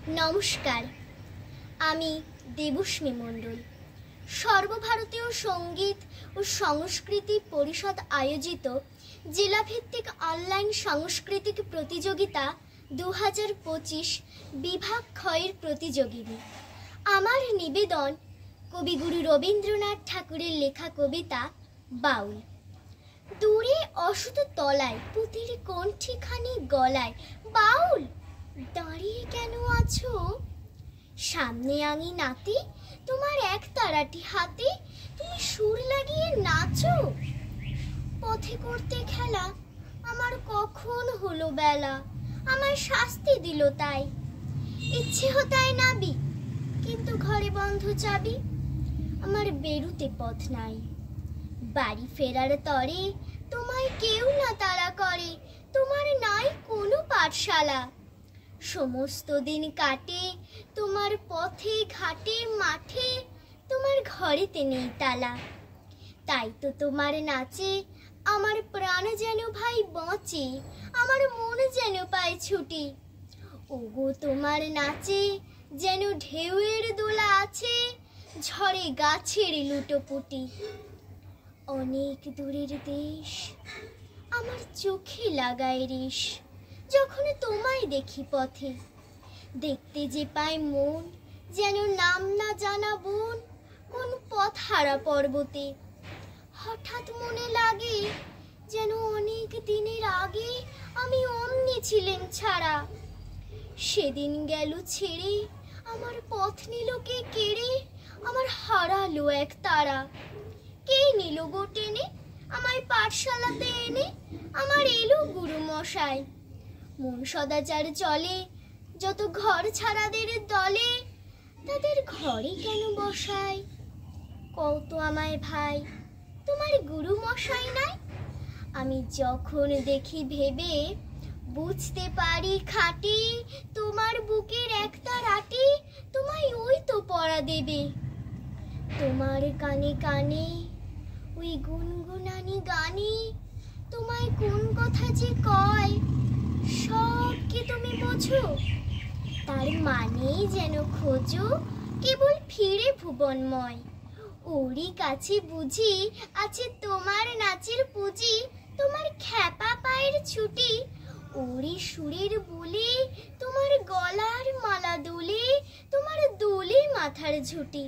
নমস্কার, আমি দেবস্মী মণ্ডল। সর্বভারতীয় সঙ্গীত ও সংস্কৃতি পরিষদ আয়োজিত জেলাভিত্তিক অনলাইন সাংস্কৃতিক প্রতিযোগিতা 2025 বিভাগ ক্ষয়ের প্রতিযোগিনী। আমার নিবেদন কবিগুরু রবীন্দ্রনাথ ঠাকুরের লেখা কবিতা বাউল। দূরে অসুত তলায় পুতির কণ্ঠিখানি গলায়, বাউল দাঁড়িয়ে কেন আছো? সামনে আঙি নাতে তোমার এক তারাটি হাতে, তুমি সুর লাগিয়ে নাচো। পথে করতে খেলা আমার কখন হলো বেলা, আমার শাস্তি দিল তাই। ইচ্ছে হতায় নাবি কিন্তু ঘরে বন্ধ চাবি, আমার বেরুতে পথ নাই। বাড়ি ফেরার তরে তোমায় কেউ না তাড়া করে, তোমার নাই কোনো পাঠশালা। সমস্ত দিন কাটে তোমার পথে ঘাটে মাঠে, তোমার ঘরেতে নেই তালা। তাই তো তোমার নাচে আমার প্রাণ যেন ভাই বাঁচে, আমার মন যেন পায় ছুটি। ওগো তোমার নাচে যেন ঢেউয়ের দোলা আছে, ঝড়ে গাছের লুটোপুটি। অনেক দূরের দেশ আমার চোখে লাগায় রেশ, যখন তোমায় দেখি পথে। দেখতে যে পায় মন যেন নাম না জানা বন, কোন পথ হারা পর্বতে। হঠাৎ মনে লাগে যেন অনেক দিনের আগে আমি অমনি ছিলেন ছাড়া। সেদিন গেল ছেড়ে আমার পথ নিল কে কেড়ে, আমার হারালো এক তারা। কে নিল গো টেনে আমায় পাঠশালাতে এনে, আমার এলো গুরু মশাই। মন সদাচার চলে যত ঘর ছাড়াদের দলে, তাদের ঘরে কেন বসাই? কত আমায় ভাই তোমার গুরু মশাই নাই? আমি যখন দেখি ভেবে বুঝতে পারি খাঁটি, তোমার বুকের একটা রাটি তোমায় ওই তো পড়া দেবে। তোমার কানে কানে ওই গুনগুনানি গানে, তোমায় কোন কথা যে কয় সব কি তুমি বোঝো? তার মানেই যেন খোঁজো কেবল ফিরে ভুবনময়। ওরই কাছে বুঝি আছে তোমার নাচের পুঁজি, তোমার খ্যাপা পায়ের ছুটি। ওরই সুরের বলে তোমার গলার মালা দোলে, তোমার দোলে মাথার ঝুটি।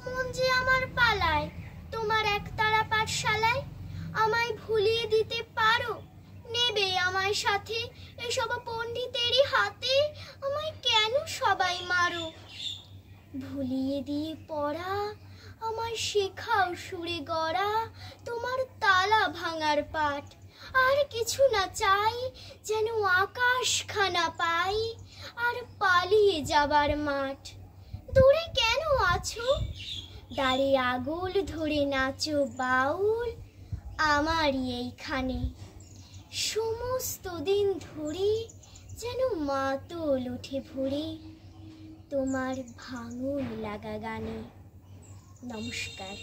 মন যে আমার পালায় তোমার একতারা পাঠশালায়, আমায় ভুলিয়ে দিতে পারো? নেবে আমায় সাথে এসব পণ্ডিতেরই হাতে, আমায় কেন সবাই মারো? ভুলিয়ে দিয়ে পড়া আমায় শেখাও সুরে গড়া, তোমার তালা ভাঙার পাঠ। আর কিছু না চাই যেন আকাশখানা পাই, আর পালিয়ে যাবার মাঠ। দূরে কেন আছো? দাঁড়ে আগুল ধরে নাচো বাউল আমারই এইখানে। সমস্ত দিন ধরে যেন মাতল উঠে ভরে তোমার ভাঙন লাগা গানে। নমস্কার।